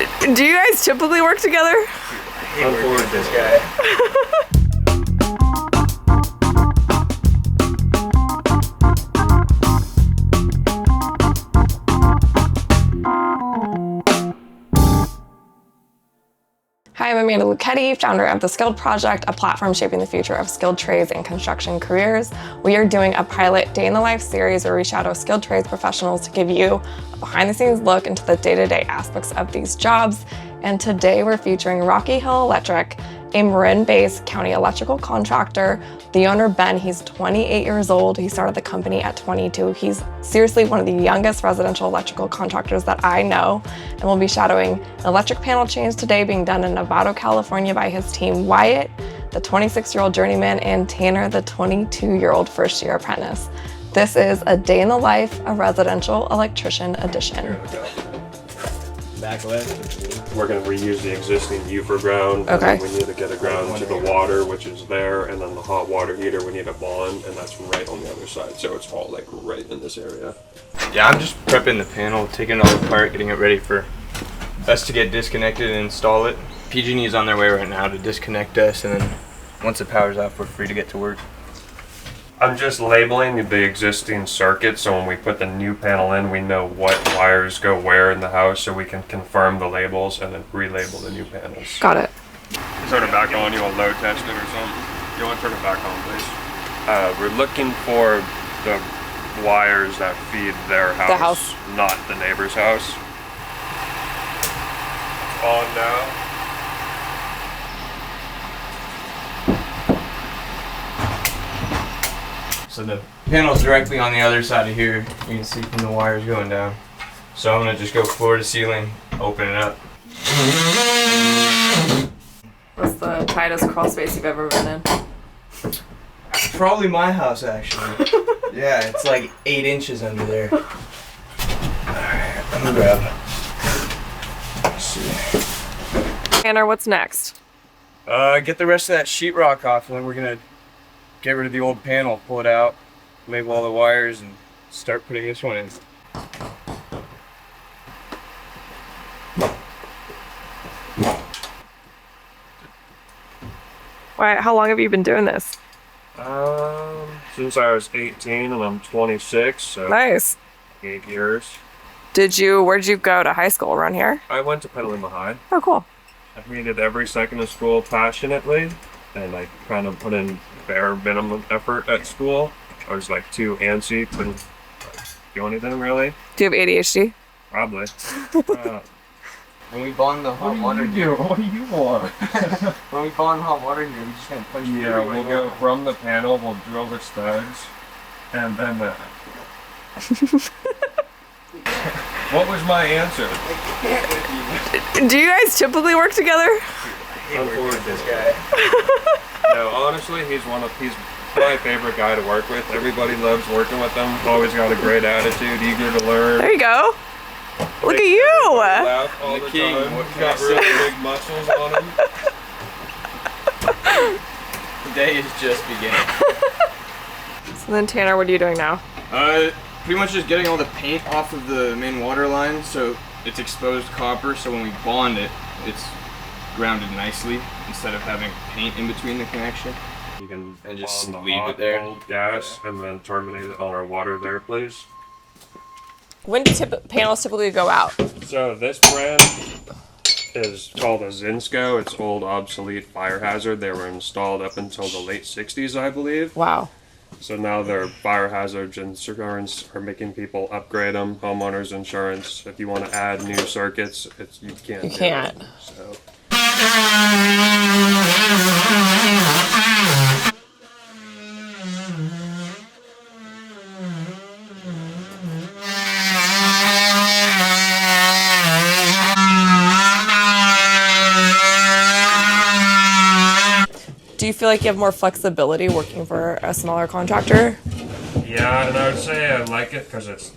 Do you guys typically work together? I'm bored with this guy. Hi, I'm Amanda Lucchetti, founder of The Skilled Project, a platform shaping the future of skilled trades and construction careers. We are doing a pilot day in the life series where we shadow skilled trades professionals to give you a behind the scenes look into the day-to-day aspects of these jobs. And today we're featuring Rocky Hill Electric, a Marin County electrical contractor. The owner, Ben, he's 28 years old. He started the company at 22. He's seriously one of the youngest residential electrical contractors that I know. And we'll be shadowing an electric panel change today being done in Novato, California by his team, Wyatt, the 26-year-old journeyman, and Tanner, the 22-year-old first-year apprentice. This is a day in the life of residential electrician edition. Back left. We're going to reuse the existing U for ground. Okay. And then we need to get a ground to the water, which is there, and then the hot water heater we need a bond, and that's right on the other side. So it's all like right in this area. Yeah, I'm just prepping the panel, taking it all apart, getting it ready for us to get disconnected and install it. PG&E is on their way right now to disconnect us, and then once the power's off, we're free to get to work. I'm just labeling the existing circuit, so when we put the new panel in, we know what wires go where in the house, so we can confirm the labels and then relabel the new panels. Got it. Turn it back on. You want load test it or something? You want to turn it back on, please? We're looking for the wires that feed their house, The house. not the neighbor's house. On now. So the panel's directly on the other side of here. You can see from the wires going down. So I'm gonna just go floor to ceiling, open it up. What's the tightest crawl space you've ever been in? Probably my house, actually. Yeah, it's like 8 inches under there. Alright, I'm gonna grab. Let's see. Tanner, what's next? Get the rest of that sheetrock off, and then we're gonna get rid of the old panel, pull it out, label all the wires, and start putting this one in. Why? How long have you been doing this? Since I was 18 and I'm 26, so Nice. 8 years. Where'd you go to high school? Around here? I went to Petaluma High. Oh, cool. I hated every second of school passionately, and I kind of put in bare minimum effort at school. I was like too antsy, couldn't do anything really. Do you have ADHD? Probably. When we bond the hot water here, What do you want? when we bond hot water here, we just kind of punch it Yeah, through we'll go from the panel, we'll drill the studs, and then What was my answer? Do you guys typically work together? I'm bored with this guy. No, honestly, he's my favorite guy to work with. Everybody loves working with him. Always got a great attitude, eager to learn. There you go. Look at you. Laugh all The the king, time. what can Got I really say? big muscles on him. The day is just beginning. So then, Tanner, what are you doing now? Pretty much just getting all the paint off of the main water line, so it's exposed copper, so when we bond it, it's grounded nicely instead of having paint in between the connection. You can And just on the leave it hot, there. cold gas, and then terminate it on our water there, please. When do panels typically go out? So this brand is called a Zinsko. It's old, obsolete fire hazard. They were installed up until the late 60s, I believe. Wow. So now their fire hazard insurance are making people upgrade them. Homeowners insurance. If you want to add new circuits, you can't. You do can't. it. So. Do you feel like you have more flexibility working for a smaller contractor? Yeah, and I would say I like it because it's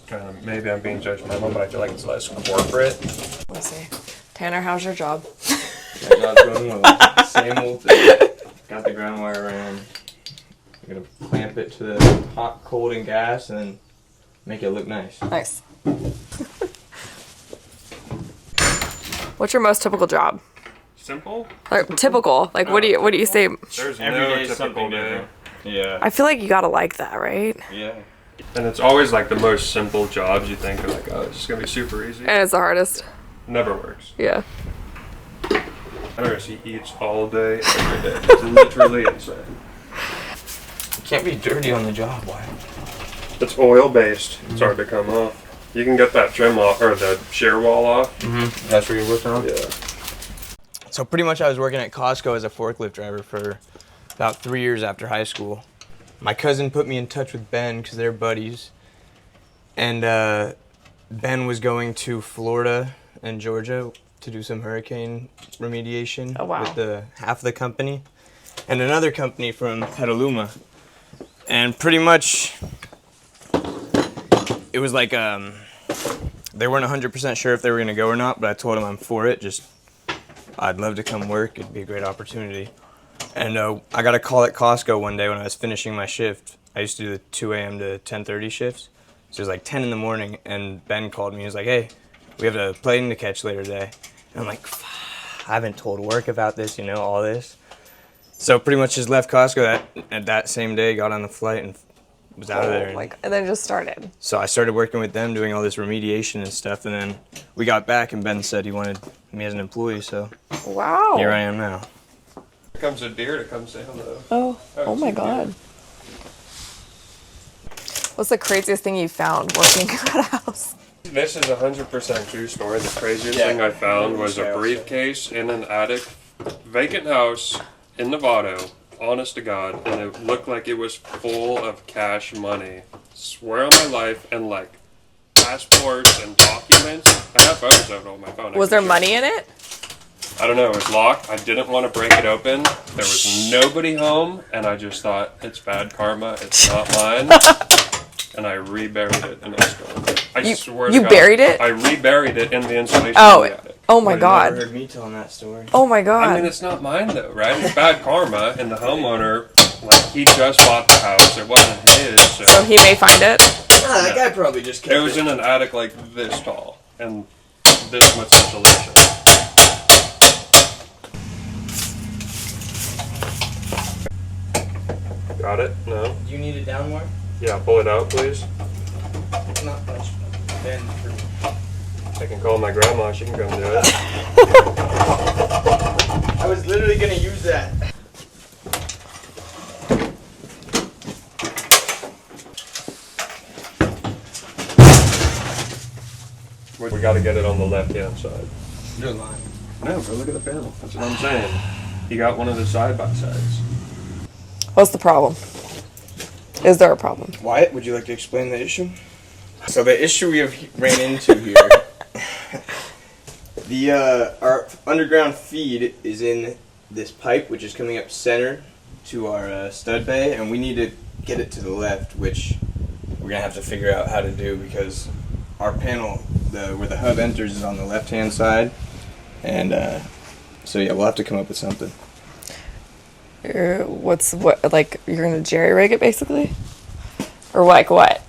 kind of, maybe I'm being judgmental, but I feel like it's less corporate. Let's see. Tanner, how's your job? My job's going well. Same old thing. Got the ground wire ran. I'm gonna clamp it to the hot, cold, and gas, and then make it look nice. Nice. What's your most typical job? Simple? Or typical? Like, what do you say? There's Every no day is typical something day. different. Yeah. I feel like you gotta like that, right? Yeah. And it's always like the most simple jobs you think are like, oh, it's just gonna be super easy. And it's the hardest. Never works. Yeah. Notice he eats all day, every day. It's literally insane. You can't be dirty on the job. Why? It's oil based. It's hard to come off. You can get that trim off or the shear wall off. Mm-hmm. That's what you're working on? Yeah. So pretty much I was working at Costco as a forklift driver for about 3 years after high school. My cousin put me in touch with Ben because they're buddies. And Ben was going to Florida and Georgia to do some hurricane remediation with half the company and another company from Petaluma. And pretty much it was like they weren't 100% sure if they were going to go or not, but I told them I'm for it. Just I'd love to come work. It'd be a great opportunity. And I got a call at Costco one day when I was finishing my shift. I used to do the 2 a.m. to 10:30 shifts. So it was like 10 in the morning, and Ben called me. He was like, hey, we have a plane to catch later today. And I'm like, I haven't told work about this, all this. So pretty much just left Costco that same day, got on the flight, and was out of there. And then just started. So I started working with them, doing all this remediation and stuff, and then we got back, and Ben said he wanted me as an employee, so Wow. here I am now. Here comes a deer to come say hello. Oh my God. What's the craziest thing you found working at a house? This is 100% true story. The craziest thing I found was a briefcase in an attic, vacant house in Novato, honest to God, and it looked like it was full of cash money. Swear on my life, and like passports and documents. I have photos of it on my phone. Was there money in it? I don't know, it was locked. I didn't want to break it open. There was nobody home, and I just thought, it's bad karma, it's not mine. And I reburied it in its stone. I swear to God. You buried it? I reburied it in the insulation Oh, of the attic. oh my Never God. heard me telling that story. Oh my God. I mean, it's not mine though, right? It's bad karma, and the homeowner, like, he just bought the house. It wasn't his, So he may find it. That guy probably just kept it was in an attic like this tall, and this much insulation. Got it? No? Do you need it down more? Yeah, pull it out, please. Not much. Ben, I can call my grandma, she can come do it. I was literally gonna use that. We gotta get it on the left-hand side. You're lying. No, bro, look at the panel. That's what I'm saying. You got one of the side-by-sides. What's the problem? Is there a problem? Wyatt, would you like to explain the issue? So the issue we have ran into here, our underground feed is in this pipe, which is coming up center to our stud bay, and we need to get it to the left, which we're gonna have to figure out how to do because our panel, where the hub enters, is on the left-hand side, and so yeah, we'll have to come up with something. Like you're gonna jerry rig it basically, or like what?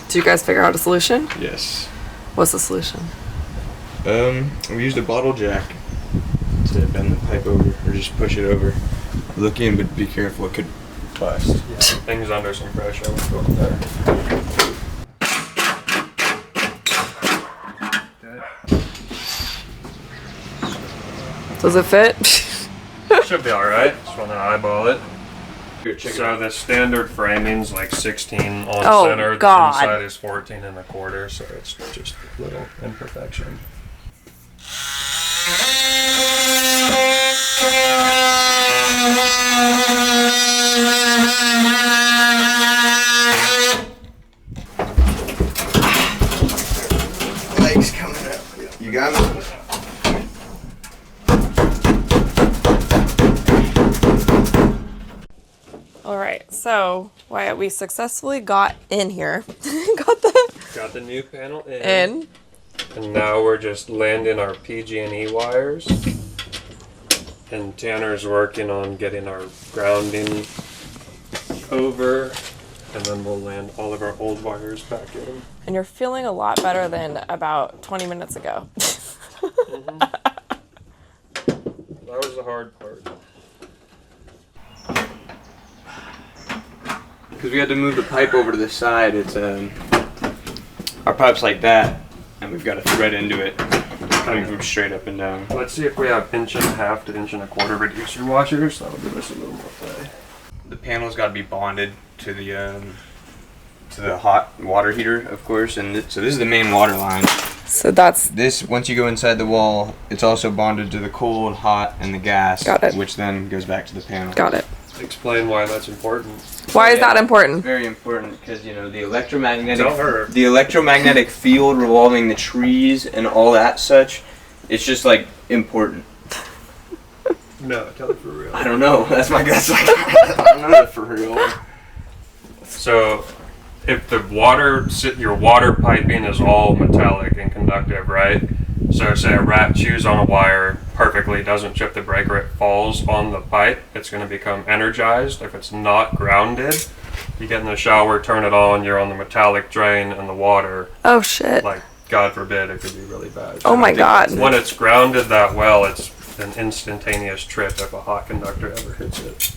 Do you guys figure out a solution? Yes. What's the solution? We used a bottle jack to bend the pipe over, or just push it over. Look in, but be careful, it could bust. Yeah, things under some pressure. Let's go up there. Does it fit? Should be alright. Just want to eyeball it. So the standard framing's like 16 on center. God. The inside is 14 1/4, so it's just a little imperfection. Legs coming up. You got it? All right, so Wyatt, we successfully got in here. Got the new panel in. And now we're just landing our PG&E wires. And Tanner's working on getting our grounding over. And then we'll land all of our old wires back in. And you're feeling a lot better than about 20 minutes ago. That was the hard part. Because we had to move the pipe over to the side. It's our pipe's like that, and we've got to thread into it, coming from straight up and down. Let's see if we have 1.5 to 1.25 reducer washers. That'll give us a little more play. The panel's got to be bonded to the hot water heater, of course, and so this is the main water line. So that's This, once you go inside the wall, it's also bonded to the cold, hot, and the gas, Got it. which then goes back to the panel. got it. Explain why that's important. Why is that important? Very important because the Tell her. electromagnetic field revolving the trees and all that such, it's just like important. No, tell her for real. I don't know. That's my guess. I don't know that for real. So, if the your water piping is all metallic and conductive, right? So say a rat chews on a wire perfectly, doesn't chip the breaker, it falls on the pipe, it's going to become energized. If it's not grounded, you get in the shower, turn it on, you're on the metallic drain and the water, Oh shit. like, God forbid, it could be really bad. Oh my god. When it's grounded that well, it's an instantaneous trip if a hot conductor ever hits it.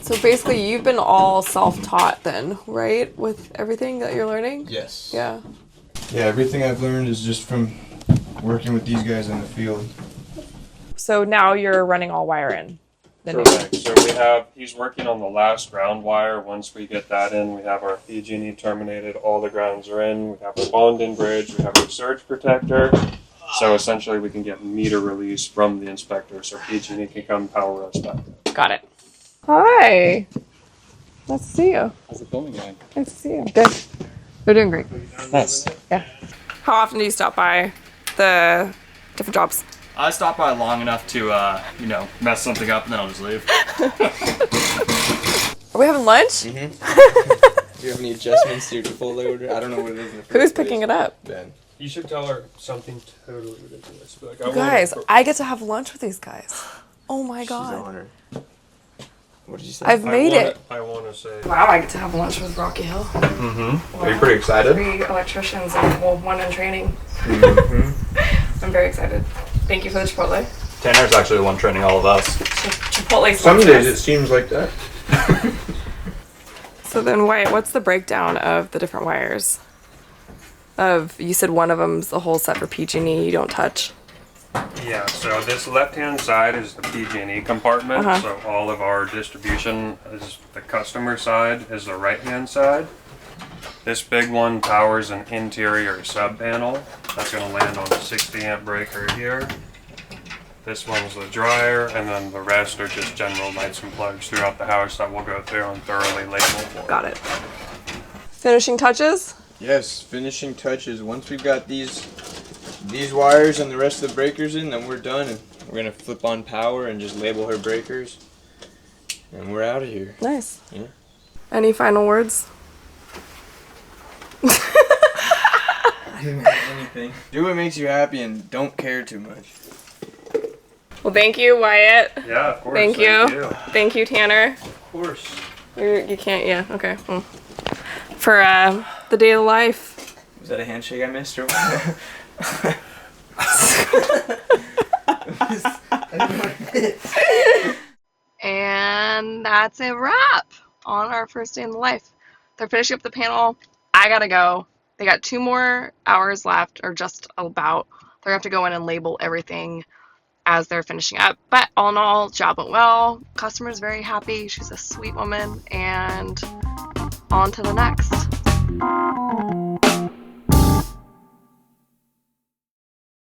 So basically you've been all self-taught then, right? With everything that you're learning? Yes. Yeah. Yeah, everything I've learned is just from working with these guys in the field. So now you're running all wire in. The new- Correct. So he's working on the last ground wire. Once we get that in, we have our PG&E terminated, all the grounds are in, we have our bond-in bridge, we have our surge protector. So essentially we can get meter release from the inspector so PG&E can come power us back up. Got it. Hi. Nice to see you. How's the filming going? Nice to see you. Good. They're doing great. Nice. Yeah. How often do you stop by the different jobs? I stop by long enough to, mess something up and then I'll just leave. Are we having lunch? Do you have any adjustments to your Chipotle order? I don't know what it is in the first Who's picking it up? Ben. You should tell her something totally ridiculous. Be like, You guys, I get to have lunch with these guys. Oh my She's god. on her. What did you say? I've made it. I want to say. Wow, I get to have lunch with Rocky Hill. Are you pretty excited? 3 electricians and one in training. I'm very excited. Thank you for the Chipotle. Tanner's actually the one training all of us. Chipotle. Some days it seems like that. So then, Wyatt, what's the breakdown of the different wires? You said one of them's the whole set for PG&E, you don't touch. Yeah, so this left-hand side is the PG&E compartment, so all of our distribution is the customer side, is the right-hand side. This big one powers an interior sub-panel. That's going to land on the 60 amp breaker here. This one's the dryer, and then the rest are just general lights and plugs throughout the house that we'll go through and thoroughly label for. Got it. Finishing touches? Yes, finishing touches. Once we've got these wires and the rest of the breakers in, then we're done. And we're gonna flip on power and just label her breakers, and we're out of here. Nice. Yeah. Any final words? Anything. Do what makes you happy and don't care too much. Well, thank you, Wyatt. Yeah, of course. Thank you. Thank you, Tanner. Of course. You can't, yeah, okay. For the day of the life. Was that a handshake I missed or what? And that's a wrap on our first day in the life. They're finishing up the panel. I gotta go. They got 2 more hours left, or just about. They're gonna have to go in and label everything as they're finishing up. But all in all, job went well. Customer's very happy. She's a sweet woman. And on to the next.